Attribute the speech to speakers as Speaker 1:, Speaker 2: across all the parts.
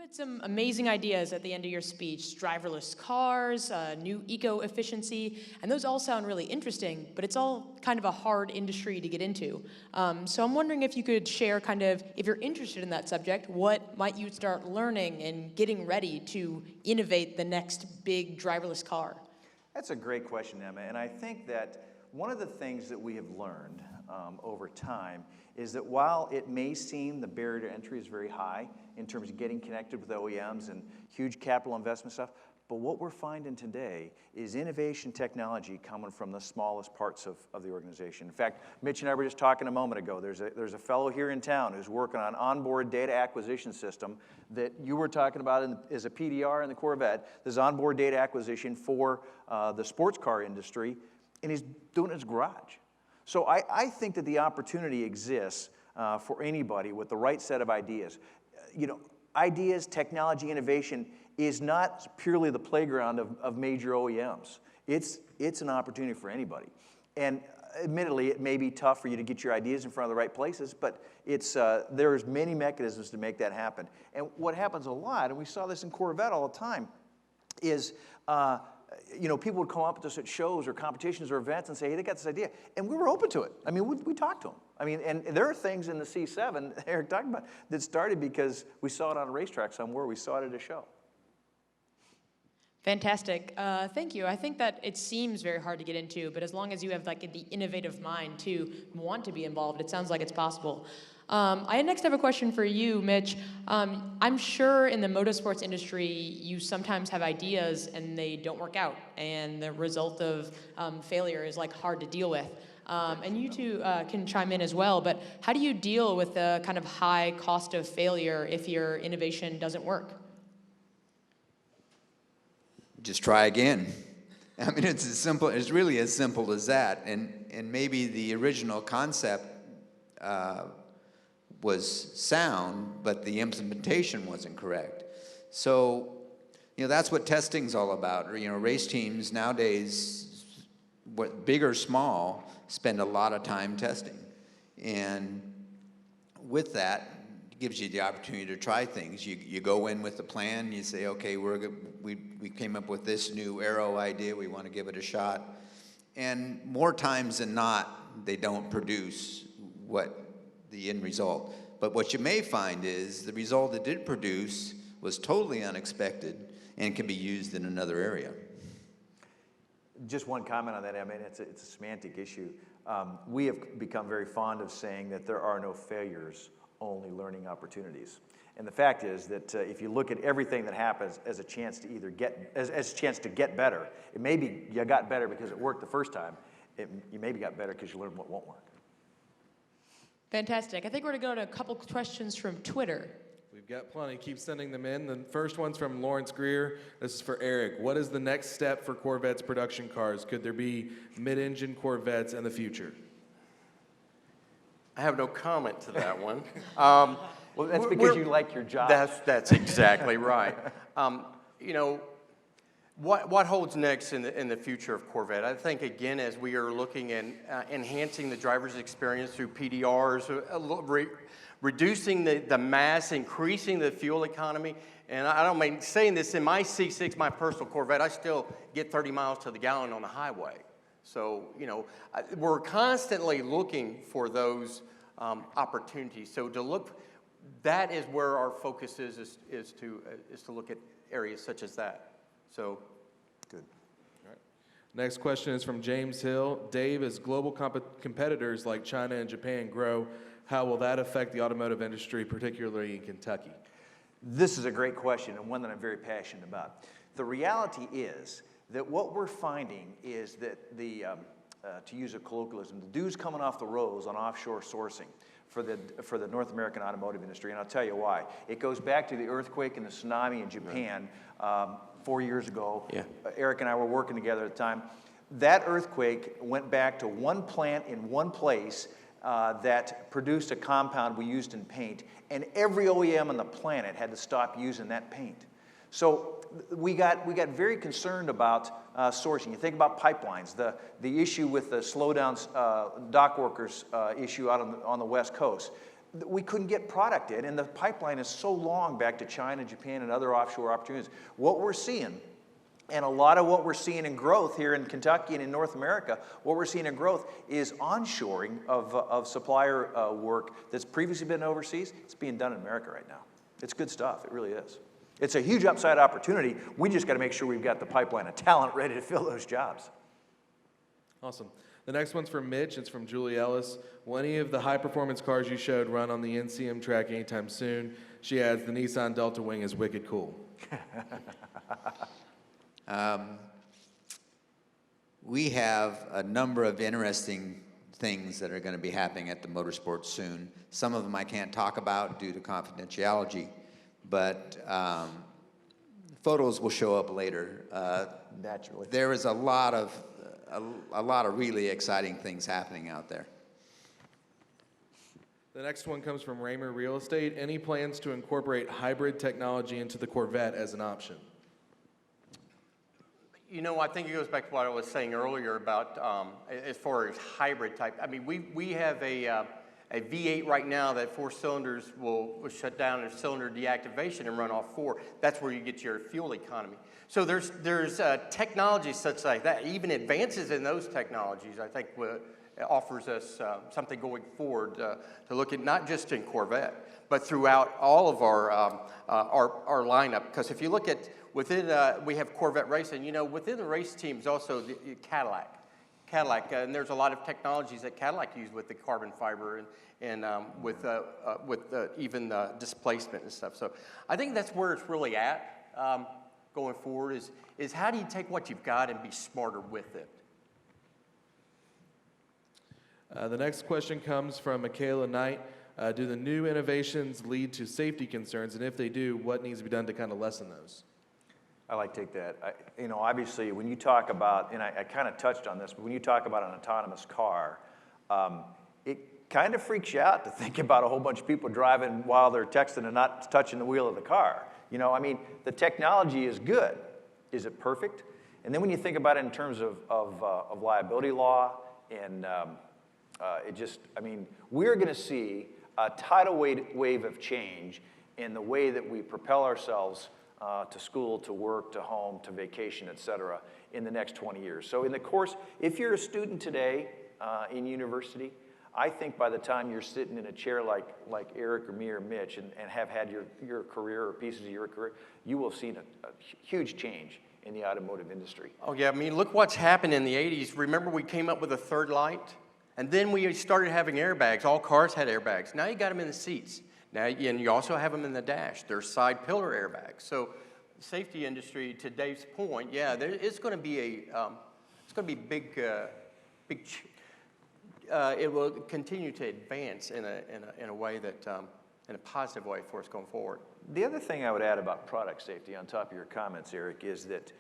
Speaker 1: had some amazing ideas at the end of your speech: driverless cars, new eco-efficiency, and those all sound really interesting, but it's all kind of a hard industry to get into. So I'm wondering if you could share kind of, if you're interested in that subject, what might you start learning and getting ready to innovate the next big driverless car?
Speaker 2: That's a great question, Emma, and I think that one of the things that we have learned over time is that while it may seem the barrier to entry is very high in terms of getting connected with OEMs and huge capital investment stuff, but what we're finding today is innovation technology coming from the smallest parts of the organization. In fact, Mitch and I were just talking a moment ago. There's a fellow here in town who's working on onboard data acquisition system that you were talking about as a PDR in the Corvette. There's onboard data acquisition for the sports car industry, and he's doing it in his garage. So I think that the opportunity exists for anybody with the right set of ideas. You know, ideas, technology, innovation is not purely the playground of major OEMs. It's an opportunity for anybody. And admittedly, it may be tough for you to get your ideas in front of the right places, but there's many mechanisms to make that happen. And what happens a lot, and we saw this in Corvette all the time, is you know, people would come up to us at shows or competitions or events and say, hey, they got this idea. And we were open to it. I mean, we talked to them. I mean, and there are things in the C7, Eric talked about, that started because we saw it on a racetrack somewhere, we saw it at a show.
Speaker 1: Fantastic. Thank you. I think that it seems very hard to get into, but as long as you have like the innovative mind to want to be involved, it sounds like it's possible. I next have a question for you, Mitch. I'm sure in the motorsports industry, you sometimes have ideas and they don't work out, and the result of failure is like hard to deal with. And you two can chime in as well, but how do you deal with the kind of high cost of failure if your innovation doesn't work?
Speaker 3: Just try again. I mean, it's really as simple as that. And maybe the original concept was sound, but the implementation wasn't correct. So, you know, that's what testing's all about. You know, race teams nowadays, big or small, spend a lot of time testing. And with that, it gives you the opportunity to try things. You go in with a plan, you say, okay, we came up with this new aero idea, we want to give it a shot. And more times than not, they don't produce the end result. But what you may find is the result it did produce was totally unexpected and can be used in another area.
Speaker 2: Just one comment on that, I mean, it's a semantic issue. We have become very fond of saying that there are no failures, only learning opportunities. And the fact is that if you look at everything that happens as a chance to either as a chance to get better, it may be you got better because it worked the first time. You maybe got better because you learned what won't work.
Speaker 1: Fantastic. I think we're going to go to a couple questions from Twitter.
Speaker 4: We've got plenty. Keep sending them in. The first one's from Lawrence Greer. This is for Eric. What is the next step for Corvette's production cars? Could there be mid-engine Corvettes in the future?
Speaker 5: I have no comment to that one.
Speaker 2: Well, that's because you like your job.
Speaker 5: That's exactly right. You know, what holds next in the future of Corvette? I think, again, as we are looking at enhancing the driver's experience through PDRs, reducing the mass, increasing the fuel economy, and I don't mean saying this, in my C6, my personal Corvette, I still get 30 miles to the gallon on the highway. So, you know, we're constantly looking for those opportunities. So to look, that is where our focus is to look at areas such as that. So, good.
Speaker 4: All right. Next question is from James Hill. Dave, as global competitors like China and Japan grow, how will that affect the automotive industry, particularly in Kentucky?
Speaker 2: This is a great question and one that I'm very passionate about. The reality is that what we're finding is that to use a colloquialism, the dews coming off the rose on offshore sourcing for the North American automotive industry, and I'll tell you why. It goes back to the earthquake and the tsunami in Japan 4 years ago. Yeah. Eric and I were working together at the time. That earthquake went back to one plant in one place that produced a compound we used in paint, and every OEM on the planet had to stop using that paint. So we got very concerned about sourcing. You think about pipelines, the issue with the slowdowns, dock workers issue out on the West Coast. we couldn't get product in, and the pipeline is so long back to China, Japan, and other offshore opportunities. What we're seeing, and a lot of what we're seeing in growth here in Kentucky and in North America, what we're seeing in growth is onshoring of supplier work that's previously been overseas. It's being done in America right now. It's good stuff. It really is. It's a huge upside opportunity. We just got to make sure we've got the pipeline of talent ready to fill those jobs.
Speaker 4: Awesome. The next one's from Mitch. It's from Julie Ellis. Will any of the high-performance cars you showed run on the NCM track anytime soon? She adds, the Nissan Delta Wing is wicked cool.
Speaker 3: We have a number of interesting things that are going to be happening at the motorsports soon. Some of them I can't talk about due to confidentiality, but photos will show up later.
Speaker 2: Naturally.
Speaker 3: There is a lot of really exciting things happening out there.
Speaker 4: The next one comes from Raymer Real Estate. Any plans to incorporate hybrid technology into the Corvette as an option?
Speaker 5: You know, I think it goes back to what I was saying earlier about as far as hybrid type. I mean, we have a V8 right now that 4 cylinders will shut down a cylinder deactivation and run off 4. That's where you get your fuel economy. So there's technologies such like that, even advances in those technologies, I think offers us something going forward to look at, not just in Corvette, but throughout all of our lineup. Because if you look at within, we have Corvette racing, you know, within the race teams also the Cadillac, and there's a lot of technologies that Cadillac used with the carbon fiber and with even displacement and stuff. So I think that's where it's really at going forward is how do you take what you've got and be smarter with it?
Speaker 4: The next question comes from Michaela Knight. Do the new innovations lead to safety concerns? And if they do, what needs to be done to kind of lessen those?
Speaker 2: I like to take that. You know, obviously, when you talk about, and I kind of touched on this, but when you talk about an autonomous car, it kind of freaks you out to think about a whole bunch of people driving while they're texting and not touching the wheel of the car. You know, I mean, the technology is good. Is it perfect? And then when you think about it in terms of liability law, and it just, I mean, we're going to see a tidal wave of change in the way that we propel ourselves to school, to work, to home, to vacation, et cetera, in the next 20 years. So in the course, if you're a student today in university, I think by the time you're sitting in a chair like Eric or me or Mitch and have had your career or pieces of your career, you will have seen a huge change in the automotive industry.
Speaker 5: Oh yeah, I mean, look what's happened in the 80s. Remember we came up with a third light? And then we started having airbags. All cars had airbags. Now you got them in the seats. Now, and you also have them in the dash. There's side pillar airbags. So the safety industry, to Dave's point, yeah, it's going to be big. It will continue to advance in a way that, in a positive way for us going forward.
Speaker 2: The other thing I would add about product safety on top of your comments, Eric, is that,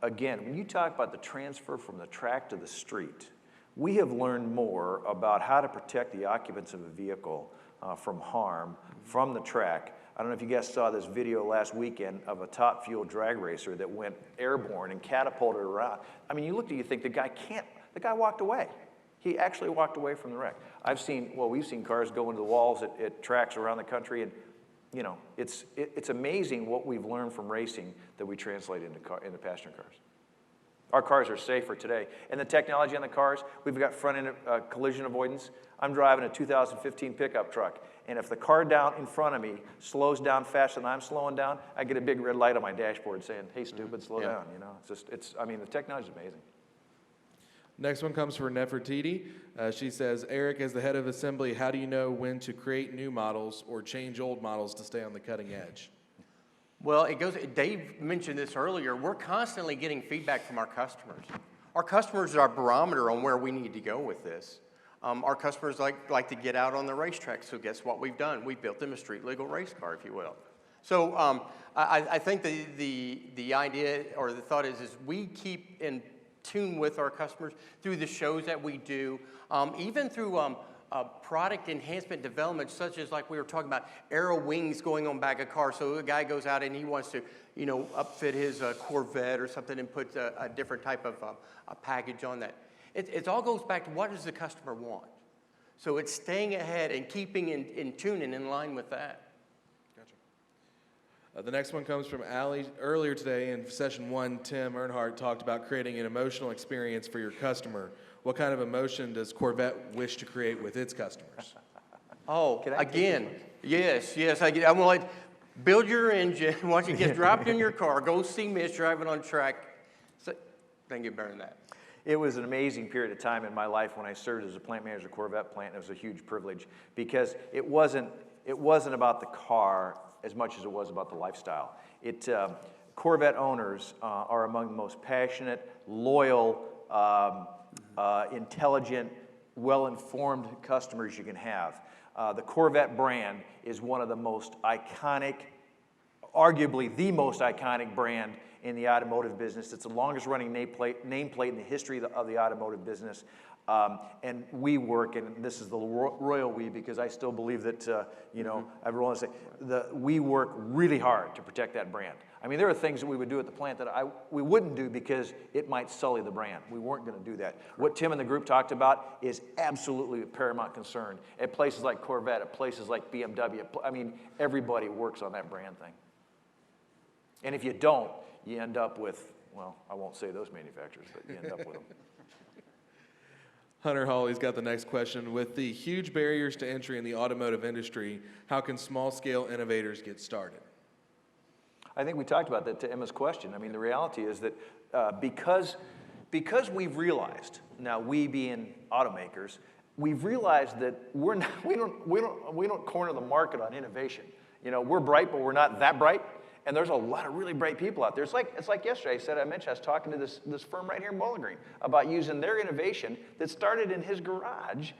Speaker 2: again, when you talk about the transfer from the track to the street, we have learned more about how to protect the occupants of a vehicle from harm from the track. I don't know if you guys saw this video last weekend of a top fuel drag racer that went airborne and catapulted around. I mean, you look at it, you think the guy walked away. He actually walked away from the wreck. We've seen cars go into the walls at tracks around the country, and you know, it's amazing what we've learned from racing that we translate into passenger cars. Our cars are safer today. And the technology on the cars, we've got front-end collision avoidance. I'm driving a 2015 pickup truck, and if the car down in front of me slows down faster than I'm slowing down, I get a big red light on my dashboard saying, "Hey, stupid, slow down." You know, I mean, the technology is amazing.
Speaker 4: Next one comes from Nefertiti. She says, Eric, as the head of assembly, how do you know when to create new models or change old models to stay on the cutting edge?
Speaker 5: Well, Dave mentioned this earlier. We're constantly getting feedback from our customers. Our customers are our barometer on where we need to go with this. Our customers like to get out on the racetrack, so guess what we've done? We've built them a street legal race car, if you will. So I think the idea or the thought is we keep in tune with our customers through the shows that we do, even through product enhancement development, such as like we were talking about aero wings going on back of car. So a guy goes out and he wants to, you know, upfit his Corvette or something and put a different type of a package on that. It all goes back to what does the customer want? So it's staying ahead and keeping in tune and in line with that.
Speaker 4: The next one comes from Allie. Earlier today in session 1, Tim Earnhardt talked about creating an emotional experience for your customer. What kind of emotion does Corvette wish to create with its customers?
Speaker 5: Oh, again, yes. I'm gonna like build your engine. Once it gets dropped in your car, go see Mitch driving on track. So, then get better than that.
Speaker 2: It was an amazing period of time in my life when I served as a plant manager at Corvette plant. It was a huge privilege because it wasn't about the car as much as it was about the lifestyle. Corvette owners are among the most passionate, loyal, intelligent, well-informed customers you can have. The Corvette brand is one of the most iconic, arguably the most iconic brand in the automotive business. It's the longest running nameplate in the history of the automotive business. And we work, and this is the royal we, because I still believe that, everyone will say, we work really hard to protect that brand. I mean, there are things that we would do at the plant that we wouldn't do because it might sully the brand. We weren't going to do that. What Tim and the group talked about is absolutely a paramount concern at places like Corvette, at places like BMW. I mean, everybody works on that brand thing. And if you don't, you end up with, well, I won't say those manufacturers, but you end up with them.
Speaker 4: Hunter Hawley's got the next question. With the huge barriers to entry in the automotive industry, how can small-scale innovators get started?
Speaker 2: I think we talked about that to Emma's question. I mean, the reality is that because we've realized, now we being automakers, we've realized that we don't corner the market on innovation. You know, we're bright, but we're not that bright. And there's a lot of really bright people out there. It's like yesterday, I was talking to this firm right here in Bowling Green about using their innovation that started in his garage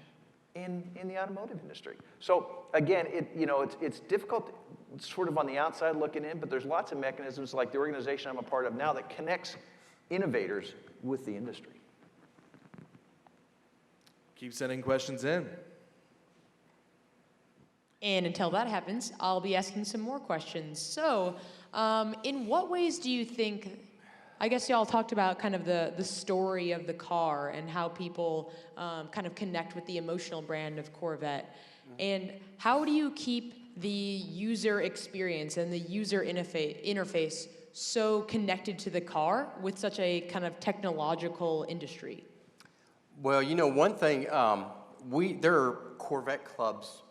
Speaker 2: in the automotive industry. So again, it's difficult, sort of on the outside looking in, but there's lots of mechanisms like the organization I'm a part of now that connects innovators with the industry.
Speaker 4: Keep sending questions in.
Speaker 1: And until that happens, I'll be asking some more questions. So, in what ways do you think, I guess y'all talked about kind of the story of the car and how people kind of connect with the emotional brand of Corvette. And how do you keep the user experience and the user interface so connected to the car with such a kind of technological industry?
Speaker 5: Well, you know, one thing, there are Corvette clubs,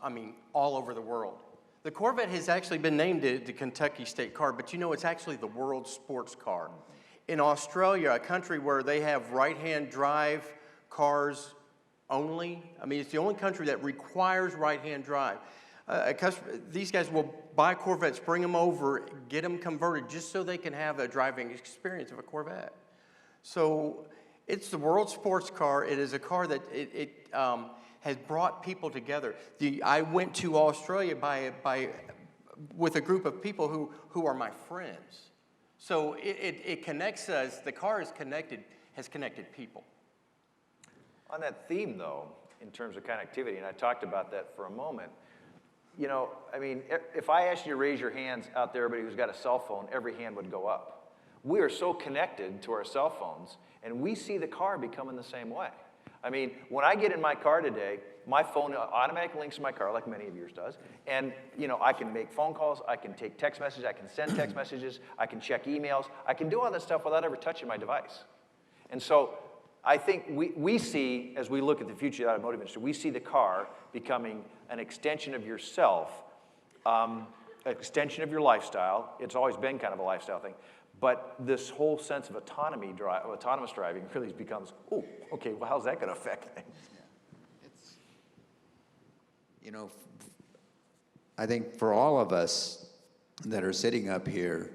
Speaker 5: all over the world. The Corvette has actually been named the Kentucky State Car, but you know, it's actually the world's sports car. In Australia, a country where they have right-hand drive cars only, it's the only country that requires right-hand drive. These guys will buy Corvettes, bring them over, get them converted just so they can have a driving experience of a Corvette. So it's the world's sports car. It is a car that has brought people together. I went to Australia with a group of people who are my friends. So it connects us. The car has connected people.
Speaker 2: On that theme, though, in terms of connectivity, and I talked about that for a moment, you know, if I asked you to raise your hands out there, everybody who's got a cell phone, every hand would go up. We are so connected to our cell phones, and we see the car becoming the same way. When I get in my car today, my phone automatically links to my car, like many of yours does, and I can make phone calls, I can take text messages, I can send text messages, I can check emails, I can do all that stuff without ever touching my device. And so I think we see, as we look at the future of the automotive industry, we see the car becoming an extension of yourself, an extension of your lifestyle. It's always been kind of a lifestyle thing. But this whole sense of autonomous driving really becomes, oh, okay, well, how's that going to affect things?
Speaker 3: Yeah. I think for all of us that are sitting up here,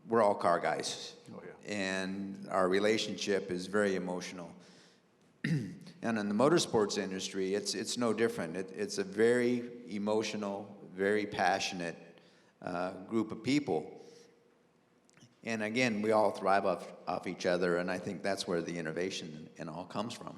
Speaker 3: we're all car guys.
Speaker 2: Oh, yeah.
Speaker 3: And our relationship is very emotional. And in the motorsports industry, it's no different. It's a very emotional, very passionate group of people. And again, we all thrive off each other, and I think that's where the innovation and all comes from.